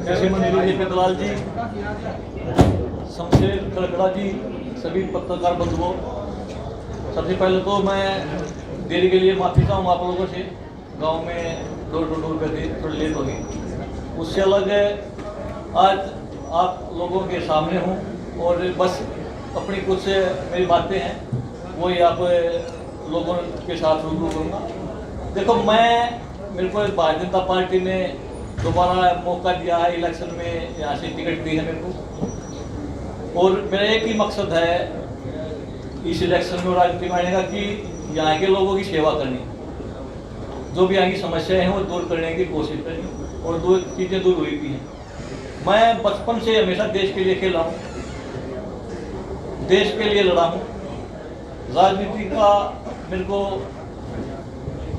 कृषि मंत्री जे दलाल जी, शमशेर खड़गड़ा जी, सभी पत्रकार बंधुओं, सबसे पहले तो मैं देरी के लिए माफ़ी चाहूँगा आप लोगों से। गांव में डोर टू डोर करके थोड़ी लेट होगी। उससे अलग आज आप लोगों के सामने हूँ और बस अपनी कुछ मेरी बातें हैं वही आप लोगों के साथ रूबरू करूँगा। देखो, मेरे को भारतीय जनता पार्टी ने दोबारा मौका दिया है, इलेक्शन में यहाँ से टिकट दी है मेरे को, और मेरा एक ही मकसद है इस इलेक्शन में राजनीति में आने का कि यहाँ के लोगों की सेवा करनी, जो भी यहाँ की समस्याएं हैं वो दूर करने की कोशिश करनी, और दो चीज़ें दूर हुई भी हैं। मैं बचपन से हमेशा देश के लिए खेला हूँ, देश के लिए लड़ा हूँ। राजनीति का मेरे को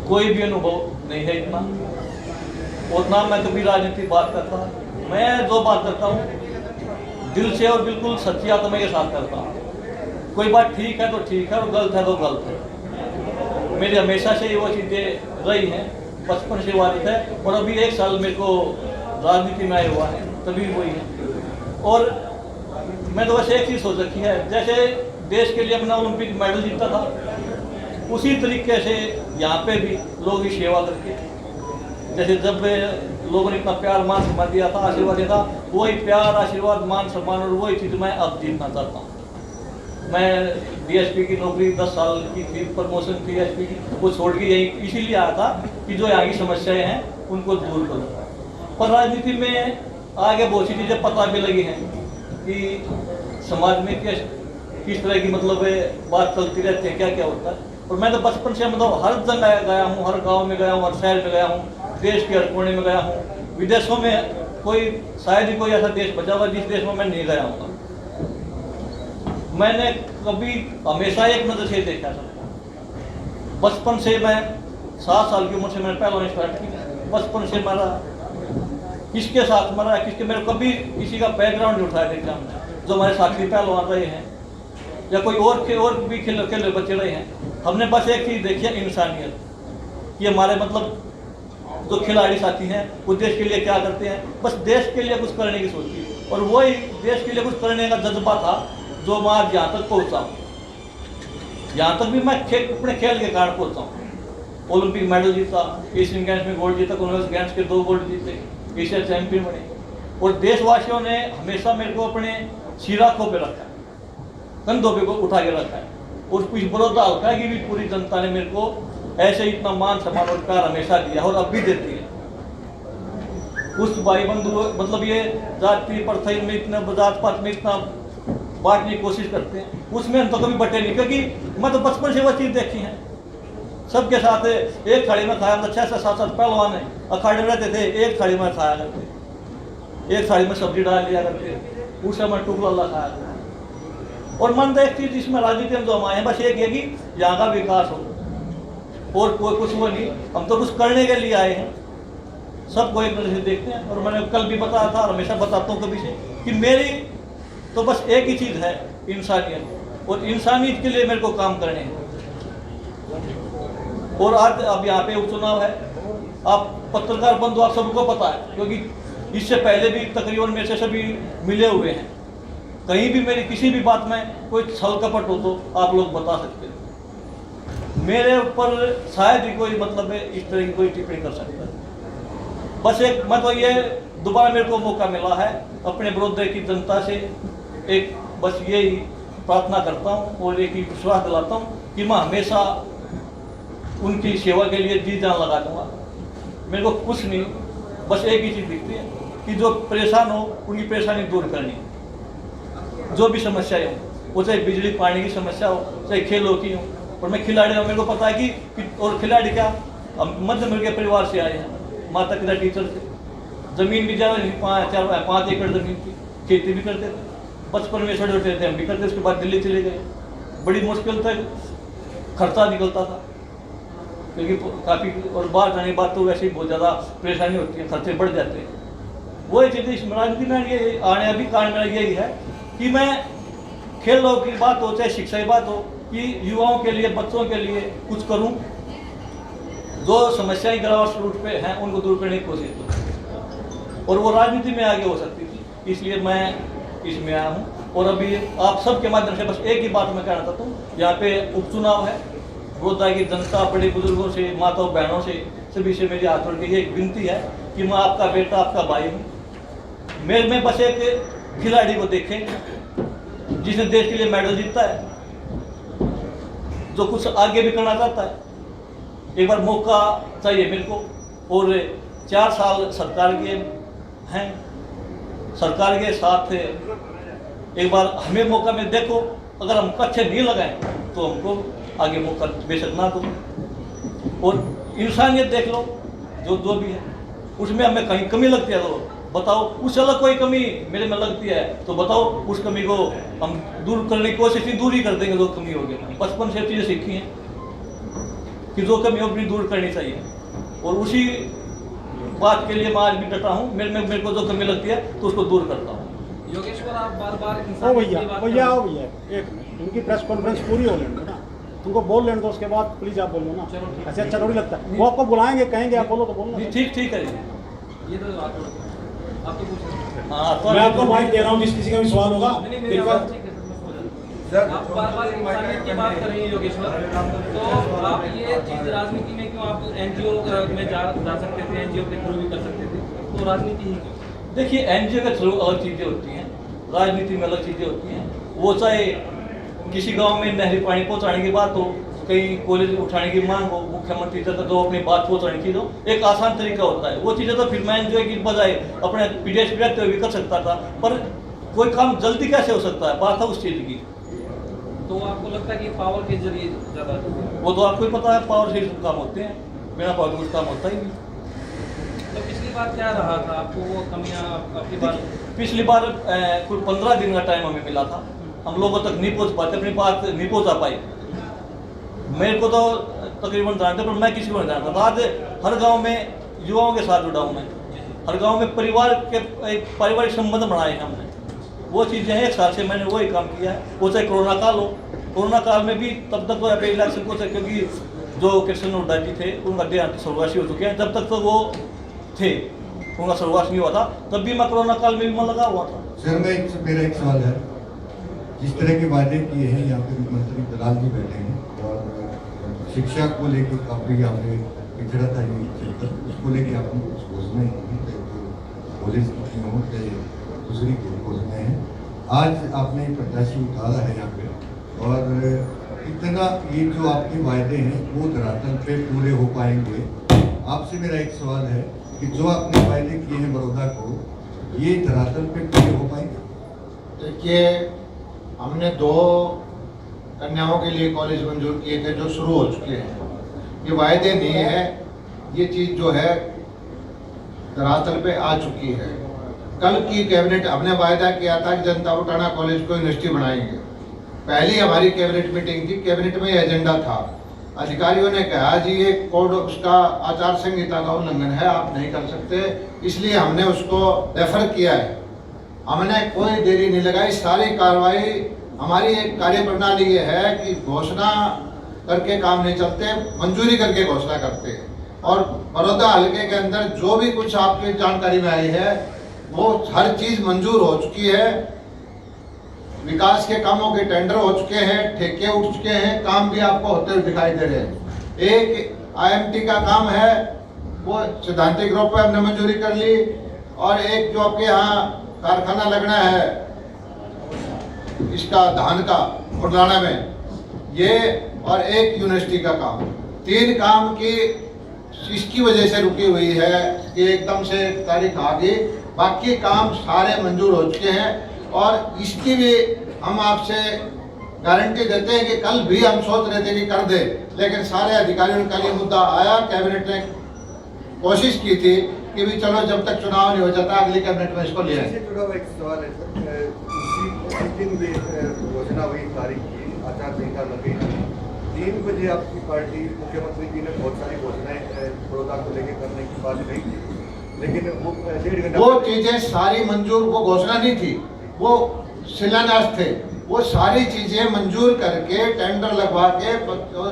कोई भी अनुभव नहीं है इतना, और ना मैं कभी राजनीति बात करता। मैं जो बात करता हूँ दिल से और बिल्कुल सच्ची आत्मा के साथ करता हूँ। कोई बात ठीक है तो ठीक है और गलत है तो गलत है। मेरी हमेशा से वो चीज़ें रही हैं, बचपन से वादित है, और अभी 1 साल मेरे को राजनीति में आया हुआ है तभी वही है। और मैं तो वैसे एक चीज़ सोच रखी है, जैसे देश के लिए अपना ओलंपिक मेडल जीता था, उसी तरीके से यहाँ पे भी लोगों की सेवा करके, जैसे जब लोगों ने इतना प्यार मान सम्मान दिया था, आशीर्वाद दिया था, वही प्यार आशीर्वाद मान सम्मान और वही चीज़ मैं अब जीतना चाहता हूँ। मैं डीएसपी की नौकरी 10 साल की थी, प्रमोशन थी एसपी की, वो छोड़ के यही इसीलिए आया था कि जो यहाँ की समस्याएं हैं उनको दूर करूँ। पर राजनीति में आगे बहुत सी चीज़ें पता भी लगी हैं कि समाज में किस तरह की बात चलती रहती है, क्या क्या होता है। और मैं तो बचपन से हर जगह गया हूँ, हर गांव में गया हूँ, हर शहर में गया हूँ, देश के हर कोने में गया हूँ। विदेशों में कोई शायद ही कोई ऐसा देश बचा हुआ जिस देश में मैं नहीं गया हूँ। मैंने कभी हमेशा एक नज़र से देखा था। बचपन से मैं 7 साल की उम्र से मैंने पहलवानी स्टार्ट की। बचपन से मेरा किसके साथ मरा है, किसके, मेरे कभी किसी का बैकग्राउंड नहीं उठाया देखा हमने। जो हमारे साथी पहलवान रहे हैं या कोई और भी खेले बच्चे रहे हैं, हमने बस एक चीज़ देखी है, इंसानियत। कि हमारे जो खिलाड़ी साथी हैं वो देश के लिए क्या करते हैं, बस देश के लिए कुछ करने की सोची, और वही देश के लिए कुछ करने का जज्बा था जो मैं आज यहाँ तक पहुँचा हूँ। यहाँ तक भी मैं अपने खेल के कारण पहुँचा हूँ। ओलंपिक मेडल जीता, एशियन गेम्स में गोल्ड जीता, कॉमनवेल्थ गेम्स के 2 गोल्ड जीते, एशिया चैंपियन बने, और देशवासियों ने हमेशा मेरे को अपने सिराखों पे रखा है, कंधों पे को उठा के रखा है, और कुछ बड़ौदा हल्का की भी पूरी जनता ने मेरे को ऐसे इतना मान सम्मान और प्यार हमेशा दिया और अब भी देती है। उस भाई बंधु ये जाति प्रथा में इतना, जात पात में इतना बांटने की कोशिश करते हैं, उसमें हम तो कभी बटे नहीं, क्योंकि मैं तो बचपन से वो चीज़ देखी है। सबके साथ एक थाली में खाया, 6 से 7 पहलवान अखाड़े रहते थे, एक थाली में खाया करते, एक थाली में सब्जी डाल दिया करते, उस समय टुकड़ा खाया करते। और मन तो एक चीज़ इसमें राजनीति में जो हम आए हैं, बस एक है कि यहाँ का विकास हो, और कोई कुछ वो नहीं, हम तो कुछ करने के लिए आए हैं। सबको एक नजर से देखते हैं, और मैंने कल भी बताया था और हमेशा बताता हूँ कभी से कि मेरी तो बस एक ही चीज़ है, इंसानियत, और इंसानियत के लिए मेरे को काम करने हैं। और आज अब यहाँ पे उपचुनाव है, आप पत्रकार बंधु आप सबको पता है, क्योंकि इससे पहले भी तकरीबन मेरे से सभी मिले हुए हैं। कहीं भी मेरी किसी भी बात में कोई छल कपट हो तो आप लोग बता सकते हैं। मेरे ऊपर शायद ही कोई इस तरह की कोई टिप्पणी कर सकता है। बस एक ये दोबारा मेरे को मौका मिला है अपने बड़ौदे की जनता से, एक बस यही प्रार्थना करता हूँ और एक ही विश्वास दिलाता हूँ कि मैं हमेशा उनकी सेवा के लिए जी जान लगा दूँगा। मेरे को कुछ नहीं, बस एक ही चीज़ दिखती है कि जो परेशान हो उनकी परेशानी दूर करनी, जो भी समस्याएं हो, वो चाहे बिजली पानी की समस्या हो, चाहे खेलों की हो। और मैं खिलाड़ी हूँ, मेरे को पता है कि और खिलाड़ी क्या, हम मध्य वर्ग के परिवार से आए हैं, माता पिता टीचर थे, ज़मीन भी ज़्यादा नहीं, 5 एकड़ ज़मीन थी, खेती भी करते थे, बचपन में छोटे छोटे थे हम भी करते। उसके बाद दिल्ली चले गए, बड़ी मुश्किल से खर्चा निकलता था, क्योंकि काफ़ी, और बाहर जाने के बाद तो वैसे ही बहुत ज़्यादा परेशानी होती है, खर्चे बढ़ जाते हैं। वही चीज़ इस राजनीति में ये आने अभी कारण मेरा यही है कि मैं खेलों की बात हो चाहे शिक्षा की बात हो, कि युवाओं के लिए, बच्चों के लिए कुछ करूं, जो समस्याएं ग्रास रूट पे हैं उनको दूर करने की कोशिश करूं। और वो राजनीति में आगे हो सकती थी, इसलिए मैं इसमें आया हूँ। और अभी आप सबके माध्यम से बस एक ही बात मैं कहना चाहता हूँ, यहाँ पे उपचुनाव है, बड़ौदा की जनता, बड़े बुजुर्गों से, माताओं बहनों से, सभी से मेरी हाथ जोड़ के ये एक विनती है कि मैं आपका बेटा, आपका भाई हूँ। मेरे में बस एक खिलाड़ी को देखें जिसने देश के लिए मेडल जीता है, जो कुछ आगे भी करना चाहता है। एक बार मौका चाहिए मेरे को, और 4 साल सरकार के हैं, सरकार के साथ एक बार हमें मौका में देखो, अगर हम कच्चे नहीं लगाएं तो हमको आगे मौका बेशक ना दो। और इंसानियत देख लो, जो भी है उसमें हमें कहीं कमी लगती है तो बताओ, उससे अलग कोई कमी मेरे में लगती है तो बताओ, उस कमी को हम दूर करने की कोशिश नहीं, दूर ही कर देंगे जो कमी होगी। बचपन से चीज़ें सीखी हैं कि जो कमी हो अपनी दूर करनी चाहिए, और उसी बात के लिए मैं आज भी डटा हूँ। मेरे को जो कमी लगती है तो उसको दूर करता हूँ। योगेश्वर, आप बार-बार भैया एक मिनट, इनकी प्रेस कॉन्फ्रेंस पूरी हो लेने ना, तुमको बोल लेने दो, उसके बाद प्लीज आप बोलो ना। ऐसे अच्छा थोड़ी लगता है, वो आपको बुलाएंगे, कहेंगे आप बोलो तो बोलना। ठीक है ये तो आप तो पूछ हाँ, तो मैं आपको माइक दे रहा हूँ, जिस किसी का भी सवाल होगा। आप बार-बार इंसानियत की बात कर रहे हैं योगेश्वर, तो आप ये चीज़ राजनीति में क्यों, आप एनजीओ में जा सकते थे, एनजीओ के थ्रू भी कर सकते थे, तो राजनीति ही क्यों? देखिए, एनजीओ के थ्रू अलग चीज़ें होती हैं, राजनीति में अलग चीज़ें होती हैं। वो चाहे किसी गांव में नहरी पानी पहुंचाने की बात हो, कहीं कॉलेज उठाने की मांग हो, मुख्यमंत्री तक तो अपनी बात पहुंचाने की, तो एक आसान तरीका होता है। वो चीज़ें तो फिर मैं एनजीओ की बजाय अपने विदेश में रहते हुए भी कर सकता था, पर कोई काम जल्दी कैसे हो सकता है, बात है उस चीज़ की। तो आपको लगता है कि पावर के जरिए ज़्यादा, वो तो आपको ही पता है, पावर से काम होते हैं, बिना पावर के कुछ काम होता ही नहीं। तो पिछली बार क्या रहा था, आपको वो कमियां आपकी बात? पिछली बार कुल 15 दिन का टाइम हमें मिला था, हम लोगों तक नहीं पहुंच पाते, अपनी बात नहीं पहुंचा पाई। मेरे को तो तकरीबन जानते, पर मैं किसी को नहीं जानता था। आज हर गांव में युवाओं के साथ जुड़ा हूँ मैं, हर गांव में परिवार के एक पारिवारिक संबंध बनाए हैं हमने। वो चीज़ें हैं, 1 साल से मैंने वही काम किया है। वो चाहे कोरोना काल हो, कोरोना काल में भी तब तक तो यहाँ पे इलेक्शन को, क्योंकि जो कृष्ण नोडा जी थे उनका देहांत स्वर्गवासी हो चुके हैं, जब तक तो वो थे उनका स्वर्गवास नहीं हुआ था, तब भी मैं कोरोना काल में भी मैं लगा हुआ था। सर, मेरा एक सवाल है, जिस तरह के वादे किए हैं, यहाँ पे मंत्री दलाल जी बैठे हैं, और शिक्षा को लेकर काफ़ी यहाँ पे पिछड़ा था ये क्षेत्र, उसको लेकर आपने कुछ घोषणाएं की, पुलिस की हो दूसरी घोषणाएं हैं। आज आपने प्रत्याशी उतारा है यहाँ पे, और इतना ये जो आपके वायदे हैं वो धरातल पे पूरे हो पाएंगे? आपसे मेरा एक सवाल है कि जो आपने वायदे किए हैं बड़ौदा को, ये धरातल पे पूरे हो पाएंगे? देखिए, हमने 2 कन्याओं के लिए कॉलेज मंजूर किए थे जो शुरू हो चुके हैं। ये वायदे नहीं है, ये चीज़ जो है धरातल पे आ चुकी है। कल की कैबिनेट हमने वायदा किया था कि जनता पटाना कॉलेज को यूनिवर्सिटी बनाएंगे। पहली हमारी कैबिनेट मीटिंग थी, कैबिनेट में एजेंडा था। अधिकारियों ने कहा जी ये कोड उसका आचार संहिता का उल्लंघन है, आप नहीं कर सकते, इसलिए हमने उसको रेफर किया है। हमने कोई देरी नहीं लगाई, सारी कार्रवाई हमारी एक कार्य प्रणाली ये है कि घोषणा करके काम नहीं चलते, मंजूरी करके घोषणा करते हैं। और बड़ौदा हल्के के अंदर जो भी कुछ आपकी जानकारी में आई है वो हर चीज़ मंजूर हो चुकी है। विकास के कामों के टेंडर हो चुके हैं, ठेके उठ चुके हैं, काम भी आपको होते हुए दिखाई दे रहे हैं। एक IMT का काम है, वो सिद्धांतिक रूप पे हमने मंजूरी कर ली, और एक जो आपके यहाँ कारखाना लगना है इसका धान का खुरदाना में, ये और एक यूनिवर्सिटी का काम, 3 काम की इसकी वजह से रुकी हुई है कि एकदम से तारीख आ गई। बाकी काम सारे मंजूर हो चुके हैं, और इसकी भी हम आपसे गारंटी देते हैं कि कल भी हम सोच रहे थे कि कर दे, लेकिन सारे अधिकारियों का ये मुद्दा आया। कैबिनेट ने कोशिश की थी कि भी चलो जब तक चुनाव नहीं हो जाता अगली कैबिनेट में इसको ले आए। इससे जुड़ा हुआ एक सवाल है सर, उसी दिन भी घोषणा हुई तारीख की, आचार संहिता लगी, 3 बजे आपकी पार्टी मुख्यमंत्री जी ने बहुत सारी घोषणाएं बड़ौदा को लेकर करने की बात कही थी, लेकिन वो 1.5 घंटा वो चीजें सारी मंजूर, वो घोषणा नहीं थी, वो शिलान्यास थे। वो सारी चीजें मंजूर करके टेंडर लगवा के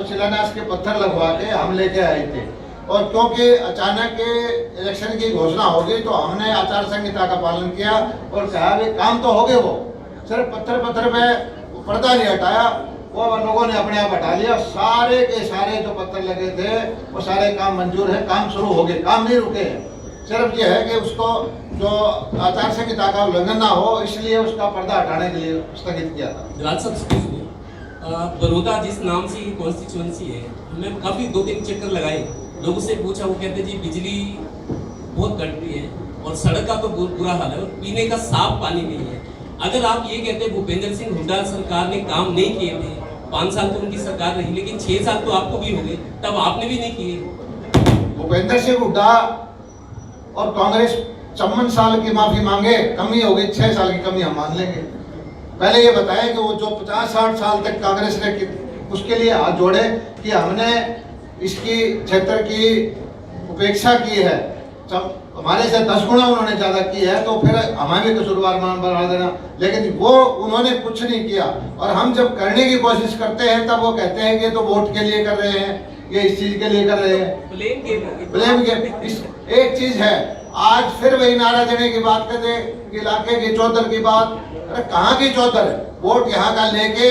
शिलान्यास के पत्थर लगवा के हम लेके आए थे। और क्योंकि अचानक इलेक्शन की घोषणा हो गई तो हमने आचार संहिता का पालन किया और कहा भी काम तो हो गए, वो सिर्फ पत्थर पे पर्दा नहीं हटाया, वो लोगों ने अपने आप हटा लिया। सारे के सारे जो पत्थर लगे थे वो सारे काम मंजूर है, काम शुरू हो गए, काम नहीं रुके हैं। सिर्फ ये है कि उसको जो आचार संहिता का उल्लंघन ना हो इसलिए उसका पर्दा हटाने के लिए स्थगित किया था। राज साहब एक्सक्यूज मी, बड़ौदा जिस नाम से कॉन्स्टिट्यूएंसी है, हमने काफी 2-3 चक्कर लगाए, लोगों से पूछा, वो कहते जी बिजली बहुत कट रही है और सड़क का तो बहुत बुरा हाल है और पीने का साफ पानी नहीं है। अगर आप ये कहते हैं भूपेंद्र सिंह हुड्डा सरकार ने काम नहीं किए थे, 5 साल तो उनकी सरकार रही, लेकिन 6 साल तो आपको भी हो गए, तब आपने भी नहीं किए। भूपेंद्र सिंह हुड्डा और कांग्रेस 54 साल की माफी मांगे, कमी हो गई, 6 साल की कमी हम मान लेंगे। पहले ये बताएं कि वो जो 50-60 साल तक कांग्रेस ने उसके लिए हाथ जोड़े कि हमने इसकी क्षेत्र की उपेक्षा की है, हमारे से 10 गुना उन्होंने ज्यादा की है, तो फिर हमें भी कसूरवार बना देना। लेकिन वो उन्होंने कुछ नहीं किया और हम जब करने की कोशिश करते हैं तब वो कहते हैं कि तो वोट के लिए कर रहे हैं, ये इस चीज के लिए कर रहे हैं। Blame game. एक चीज है, आज फिर वही नारा देने की बात करते कि इलाके की चौधर की बात। अरे कहाँ की चौधर है? वोट यहाँ का लेके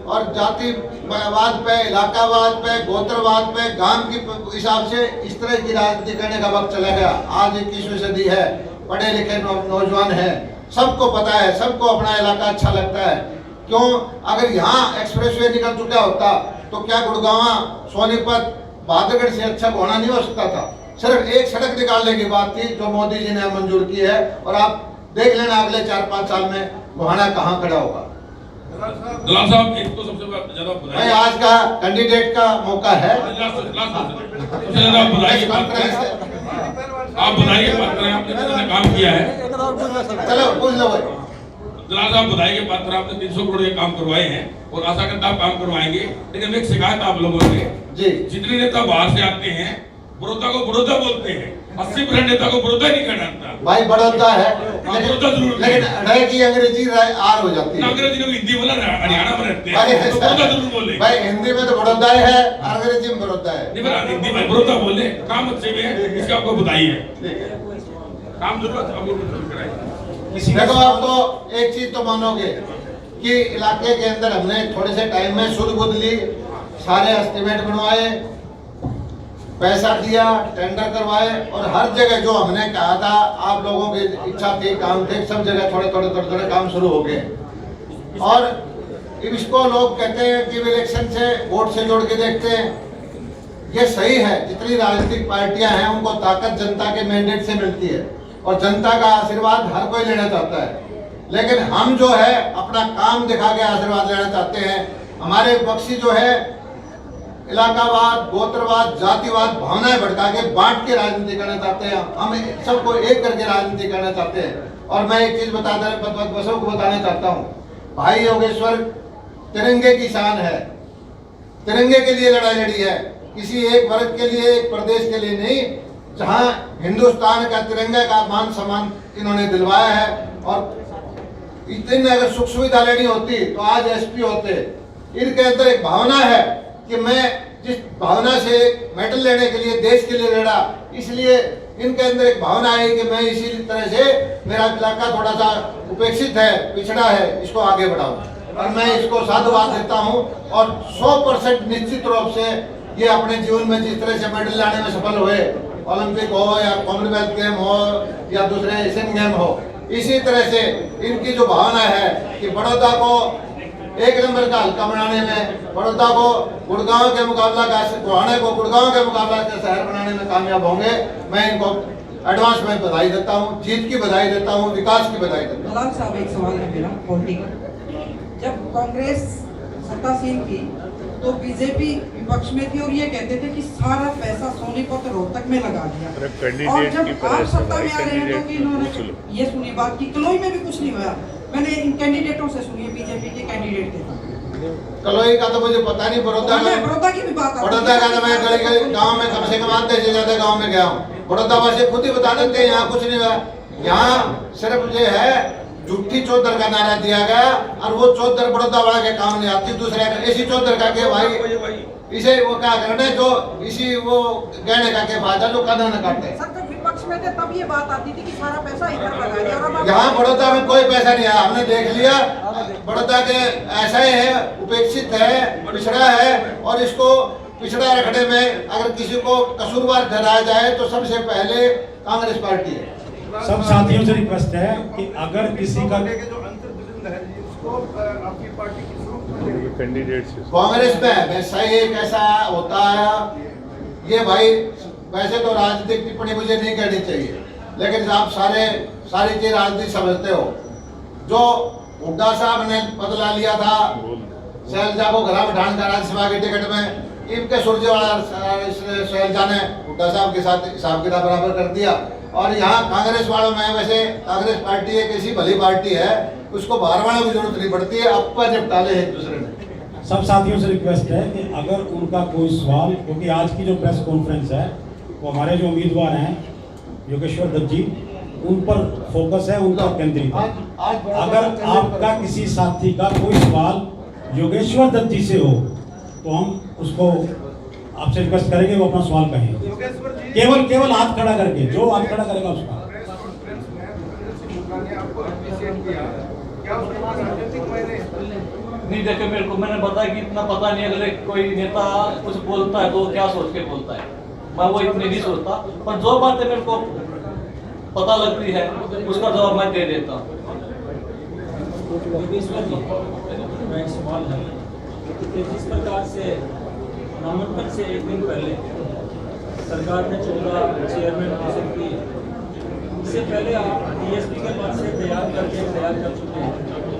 और जातिवाद पे, इलाकावाद पे, गोत्रवाद पे, गांव की हिसाब से इस तरह की राजनीति करने का वक्त चला गया। आज 21वीं सदी है, पढ़े लिखे नौजवान है, सबको पता है, सबको अपना इलाका अच्छा लगता है। क्यों? अगर यहाँ एक्सप्रेसवे निकल चुका होता तो क्या गुड़गांव, सोनीपत, बहादुरगढ़ से अच्छा होना नहीं हो सकता था? सिर्फ एक सड़क निकालने की बात थी जो मोदी जी ने मंजूर की है और आप देख लेना अगले 4-5 साल में गोहाना कहाँ खड़ा होगा। दलाल साहब, एक तो सबसे ज्यादा भाई आज का कैंडिडेट का मौका है, सबसे ज्यादा बधाई की बात करें, आप बधाई की बात करें, आपने कितना काम किया है। चलो पूछ लो भाई। दलाल साहब, बधाई के पात्र, आपने 300 करोड़ के काम करवाए हैं और आशा करता आप काम करवाएंगे। लेकिन एक शिकायत आप लोगों से, जी, जितने नेता बाहर से आते हैं बड़ौदा को बड़ौदा बोलते हैं, 80% नेता को बड़ौदा नहीं कहना आता। भाई बड़ौदा है, बड़ौदा जरूर, लेकिन रह की अंग्रेजी आर हो जाती है। अंग्रेजी लोग हिंदी बोला, हरियाणा में रहते हैं तो बड़ौदा जरूर बोले। भाई हिंदी में तो बड़ौदा है, अंग्रेजी में बड़ौदा है। नहीं पर हिंदी में बड़ौदा बोले, काम अच्छे में है, इसका आपको बधाई है। काम जरूरत आप लोग कराइए। देखो, आप तो एक चीज तो मानोगे कि इलाके के अंदर हमने थोड़े से टाइम में सुध बुध ली, सारे एस्टिमेट बनवाए, पैसा दिया, टेंडर करवाए और हर जगह जो हमने कहा था, आप लोगों की इच्छा थी, काम थे, सब जगह थोड़े काम शुरू हो गए। और इसको लोग कहते हैं कि इलेक्शन से, वोट से जोड़ के देखते हैं, ये सही है। जितनी राजनीतिक पार्टियां हैं उनको ताकत जनता के मैंडेट से मिलती है और जनता का आशीर्वाद हर कोई लेना चाहता है। लेकिन हम जो है अपना काम दिखा के आशीर्वाद लेना चाहते हैं। हमारे बख्शी जो है इलाकावाद, गोत्रवाद, जातिवाद, भावनाएं भड़का के बांट के राजनीति करना चाहते हैं। हम सबको एक करके राजनीति करना चाहते हैं। और मैं एक चीज बसों को बताना चाहता हूँ, भाई योगेश्वर तिरंगे की शान है, तिरंगे के लिए लड़ाई लड़ी है, किसी एक वर्ग के लिए, एक प्रदेश के लिए नहीं। जहां हिंदुस्तान का तिरंगा का मान सम्मान इन्होंने दिलवाया है और इतनी अगर सुख सुविधा लेनी होती तो आज एसपी होते। इनके अंदर एक भावना है कि मैं जिस भावना से मेडल लेने के लिए, देश के लिए लड़ा, इसलिए इनके अंदर एक भावना है कि मैं इसी तरह से, मेरा इलाका थोड़ा सा उपेक्षित है, पिछड़ा है, इसको आगे बढ़ाऊं। और मैं इसको साधुवाद देता हूं और 100% निश्चित रूप से ये अपने जीवन में जिस तरह से मेडल लाने में सफल हुए, ओलंपिक हो या कॉमनवेल्थ गेम हो या दूसरे एशियन गेम हो, इसी तरह से इनकी जो भावना है कि बड़ौदा को एक नंबर का हल्का बनाने में, बड़ौदा को गुड़गांव के मुकाबला का, गोहाना को गुड़गांव के मुकाबला का शहर बनाने में कामयाब होंगे। मैं इनको एडवांस में बधाई देता हूँ, जीत की बधाई देता हूँ, विकास की बधाई देता हूँ। दलाल साहब, एक सवाल है मेरा पॉलिटिकल। जब कांग्रेस सत्तासीन थी तो बीजेपी विपक्ष में थी और ये कहते थे कि सारा पैसा सोनीपत रोहतक में लगा दिया। और जब आप सत्ता में आ रहे हैं तो इन्होंने ये सुनी बात कि कलोई में भी कुछ नहीं हुआ। मैंने इन कैंडिडेटों से सुनी है, बीजेपी के कैंडिडेट थे। कलोई का तो मुझे पता नहीं, बड़ौदा की भी बात, बड़ौदा का तो मैं गली गाँव में कम से कम आधे से ज्यादा गाँव में गया हूँ। बड़ौदा वासी खुद ही बता देते हैं यहाँ कुछ नहीं हुआ। यहाँ सिर्फ ये है झूठी चौधर का नारा दिया गया और वो चौधर बड़ौदा वाला के काम नहीं आती। दूसरे ऐसी चौधर का के भाई इसे वो क्या करना है, जो इसी वो कहने का के फायदा जो कदम न काटे। सर जब विपक्ष में थे तब ये बात आती थी कि सारा पैसा इधर लगा दिया और अब यहाँ बड़ौदा में कोई पैसा नहीं आया, हमने देख लिया। बड़ौदा के ऐसा ही है, उपेक्षित है, पिछड़ा है, और इसको पिछड़ा रखने में अगर किसी को कसूरवार ठहराया जाए तो सबसे पहले कांग्रेस पार्टी है। सब साथियों से रिक्वेस्ट है कि अगर किसी का कांग्रेस में वैसा ही कैसा होता है ये भाई, वैसे तो राजनीतिक टिप्पणी मुझे नहीं करनी चाहिए, लेकिन आप सारी चीज राजनीति समझते हो। जो हुड्डा साहब ने बदला लिया था शैलजा को घर बिठाने का राज्यसभा की टिकट में, इनके सुरजेवाला शैलजा ने हुड्डा साहब के साथ हिसाब किताब बराबर कर दिया। और यहाँ कांग्रेस वालों में वैसे कांग्रेस पार्टी एक ऐसी भली पार्टी है, उसको बाहर वालों की जरूरत नहीं पड़ती है, अब पर निपटा ले एक दूसरे ने। सब साथियों से रिक्वेस्ट है कि अगर उनका कोई सवाल, क्योंकि आज की जो प्रेस कॉन्फ्रेंस है वो हमारे जो उम्मीदवार हैं योगेश्वर दत्त जी, उन पर फोकस है, उन पर केंद्रित है। अगर आपका किसी साथी का कोई सवाल योगेश्वर दत्त जी से हो तो हम उसको आपसे रिक्वेस्ट करेंगे वो अपना सवाल कहें, केवल हाथ खड़ा करके, जो हाथ खड़ा करेगा उसका। नहीं देखिए, मैंने बताया कि इतना पता नहीं, अगर कोई नेता कुछ बोलता है तो क्या सोच के बोलता है, मैं वो इतनी नहीं सोचता, पर जो बातें मेरे को पता लगती है उसका जवाब मैं दे देता हूँ। सवाल है कि जिस प्रकार से नामांकन से एक दिन पहले सरकार ने चुना चेयरमैन घोषित की, इससे पहले आप डीएसपी के पद से तैयार कर चुके हैं,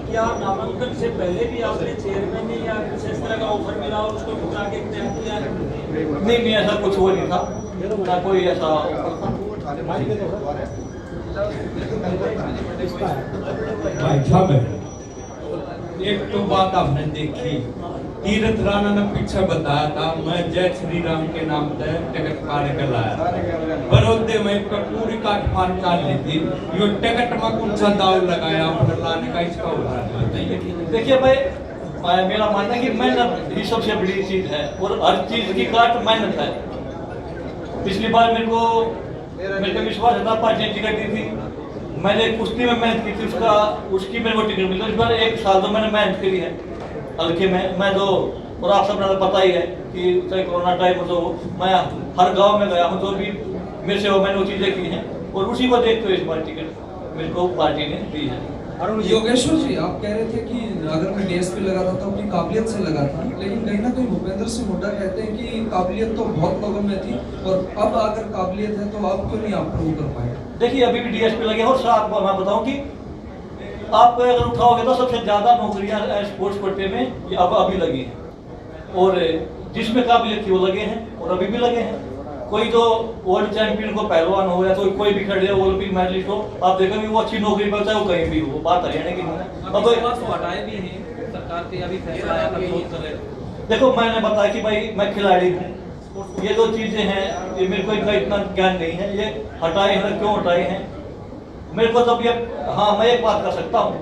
क्या नामांकन से पहले भी आपने चेयरमैन ने या कुछ इस तरह का ऑफर मिला और उसको ठुकरा के एक्सेप्ट किया? नहीं, ऐसा कुछ वो नहीं था, ना कोई ऐसा एक तो बात आपने देखी, तीरथ राणा ने पीछे बताया था मैं जय श्री राम के नाम से टिकट पाने के लाया, बड़ौदे में पूरी काट फाड़ चाल ली थी, यो टिकट में कौन सा दाव लगाया अपने लाने का, इसका उदाहरण बताइए। देखिए भाई, मेरा मानना है कि मेहनत ही सबसे बड़ी चीज है, और हर चीज की काट मेहनत है। पिछली बार मेरे को विश्वास था, पार्टी ने टिकट दी थी, मैंने कुश्ती में मेहनत की थी, उसकी मेरे को टिकट मिली। इस बार 1 साल तो मैंने मेहनत करी है हल्के में, मैं तो, और आप सबने पता ही है कि चाहे कोरोना टाइम हो तो मैं हर गांव में गया हूं, जो भी मेरे से हो मैंने वो चीज़ें की हैं, और उसी को देखते हुए इस बार टिकट मेरे को पार्टी ने दी है। योगेश्वर जी, आप कह रहे थे कि अगर मैं डीएसपी लगा था तो अपनी काबिलियत से लगा था, लेकिन कहीं ना कहीं भूपेंद्र सिंह हुड्डा कहते हैं कि काबिलियत तो बहुत लोगों में थी, और अब अगर काबिलियत है तो आप क्यों नहीं आप प्रूव कर पाए? देखिए, अभी भी डीएसपी लगे, और आपको मैं बताऊं कि आप अगर उठाओगे तो सबसे ज्यादा नौकरियां स्पोर्ट्स कोटे में अब अभी लगी हैं, और जिसमें काबिलियत थी वो लगे हैं, और अभी भी लगे हैं। कोई तो वर्ल्ड चैंपियन को पहलवान हो या तो कोई भी खड़े हो, ओलंपिक मेडलिस्ट हो, आप देखोगे वो अच्छी नौकरी पर, चाहे वो कहीं भी हो, बात हरियाणा की नहीं। अब तो हटाए भी हैं सरकार के, अभी फैसला आया था विरोध कर रहे थे। देखो, मैंने बताया कि भाई मैं खिलाड़ी हूँ, ये जो चीजें हैं ये मेरे को इनका इतना ज्ञान नहीं है, ये हटाए हैं क्यों हटाए हैं मेरे को तब ये, हाँ मैं एक बात कर सकता हूँ,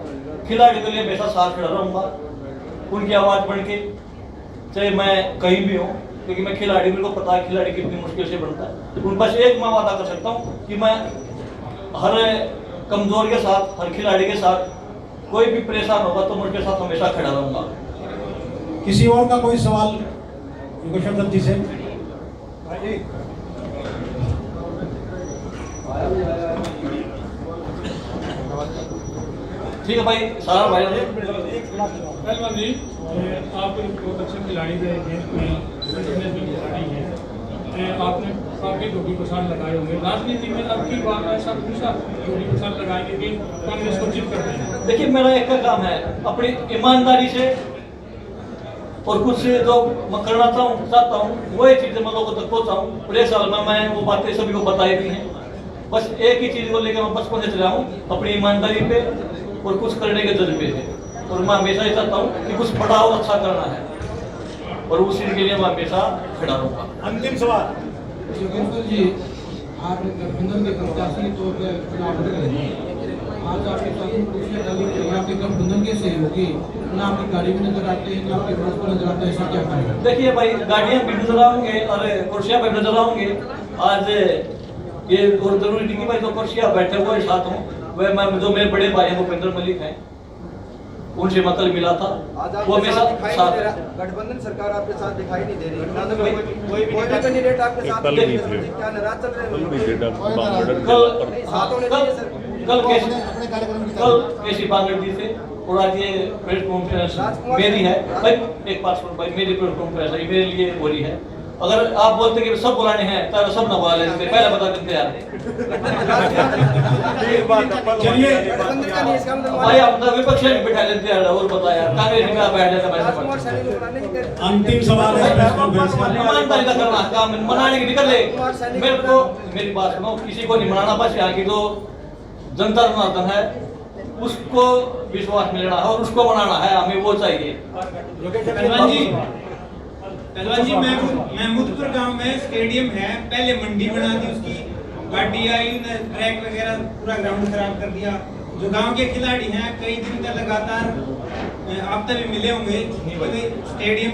खिलाड़ी के लिए हमेशा साथ खड़ा रहूँगा, उनकी आवाज़ बन के, चाहे मैं कहीं भी हूँ, क्योंकि मैं खिलाड़ी, मेरे को पता है खिलाड़ी कितनी मुश्किल से बनता है। उन बस एक मैं वादा कर सकता हूँ कि मैं हर कमजोर के साथ, हर खिलाड़ी के साथ, कोई भी परेशान होगा तो मैं उनके साथ हमेशा खड़ा रहूँगा। किसी और का कोई सवाल योगेश्वर दत्त जी से? ठीक है भाई, सारा भाई पहलवान जी, आप बहुत अच्छे खिलाड़ी रहे हैं, खिलाड़ी हैं, आपने काफी धोबी प्रसाद लगाए होंगे राजनीति में, अब की बार ऐसा दूसरा धोबी प्रसाद लगाएंगे कि कांग्रेस को जीत करते हैं? देखिए, मेरा एक का काम है अपनी ईमानदारी से, और कुछ जो मैं करना चाहता हूँ वही चीज़ें मैं लोगों तक पहुँचाऊँ। पूरे साल में मैं वो बातें सभी को बताई दी हैं, बस एक ही चीज़ को लेकर मैं बचपन से चला हूँ, अपनी ईमानदारी पे और कुछ करने के जज्बे से, और मैं हमेशा ही चाहता हूँ कि कुछ बड़ा और अच्छा करना है, और उस चीज़ के लिए मैं हमेशा खड़ा रहूँगा। अंतिम सवाल योगेश्वर जी, आप गठबंधन के प्रत्याशी तौर पर चुनाव लड़ रहे हैं, आज आपके साथ कुर्सियां डाली गई, आपके गठबंधन के सहयोगी ना आपकी गाड़ी में नजर आते हैं, ना आपके बस पर नजर आते हैं, ऐसा क्या करें? देखिए भाई, गाड़ियां भी नजर आएंगे और कुर्सियां भी नजर आएंगे। आज ये और जरूरी नहीं कि भाई तो कुर्सियां बैठे हुए साथ हूँ, वह मैं जो मेरे बड़े भाई हैं भूपेंद्र मलिक हैं, उनसे मतलब मिला था, वो मेरे साथ गठबंधन सरकार आपके साथ दिखाई नहीं दे रही, कोई भी कैंडिडेट आपके साथ क्या नाराज चल रहे कल केसी बांगड़ जी थे और आज ये प्रेस कॉन्फ्रेंस मेरी है भाई, एक बात सुन भाई, मेरी प्रेस कॉन्फ्रेंस है, मेरे लिए हो रही है। अगर आप बोलते कि सब बुलाने हैं तो सब ना बुला लेते, पहले बता देते यार। चलिए भाई आप तो विपक्ष में बिठा लेते यार, और बता यार, कांग्रेस में आप बैठ जाते वैसे। अंतिम सवाल है प्रेस कॉन्फ्रेंस का। ईमानदारी का करना काम, मनाने की निकल ले। मेरे को मेरी बात सुनो, किसी को नहीं मनाना, बस यहाँ की जो जनता जनार्दन है उसको विश्वास में लेना है और उसको मनाना है, हमें वो चाहिए। पहलवान जी महमूदपुर गांव में स्टेडियम है, पहले मंडी बना दी, उसकी गाड़ी आई, ट्रैक वगैरह पूरा ग्राउंड खराब कर दिया। जो गांव के खिलाड़ी हैं कई दिन का लगातार आप तभी मिले होंगे, स्टेडियम